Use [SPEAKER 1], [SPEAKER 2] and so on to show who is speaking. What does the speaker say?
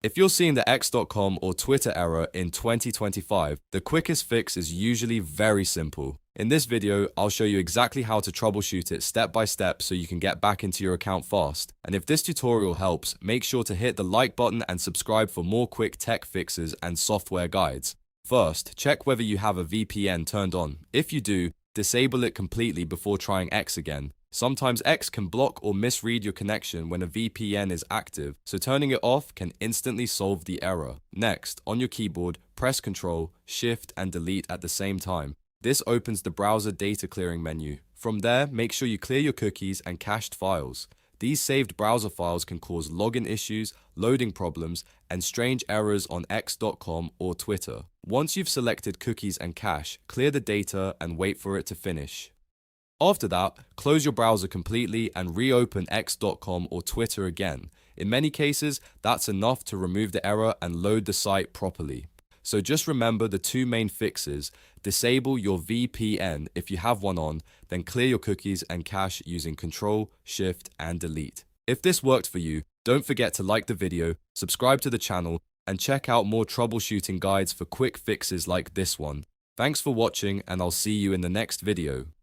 [SPEAKER 1] If you're seeing the X.com or Twitter error in 2025, the quickest fix is usually very simple. In this video, I'll show you exactly how to troubleshoot it step by step so you can get back into your account fast. And if this tutorial helps, make sure to hit the like button and subscribe for more quick tech fixes and software guides. First, check whether you have a VPN turned on. If you do, disable it completely before trying X again. Sometimes X can block or misread your connection when a VPN is active, so turning it off can instantly solve the error. Next, on your keyboard, press Ctrl, Shift, and Delete at the same time. This opens the browser data clearing menu. From there, make sure you clear your cookies and cached files. These saved browser files can cause login issues, loading problems, and strange errors on X.com or Twitter. Once you've selected cookies and cache, clear the data and wait for it to finish. After that, close your browser completely and reopen X.com or Twitter again. In many cases, that's enough to remove the error and load the site properly. So just remember the two main fixes: disable your VPN if you have one on, then clear your cookies and cache using Ctrl, Shift, and Delete. If this worked for you, don't forget to like the video, subscribe to the channel, and check out more troubleshooting guides for quick fixes like this one. Thanks for watching, and I'll see you in the next video.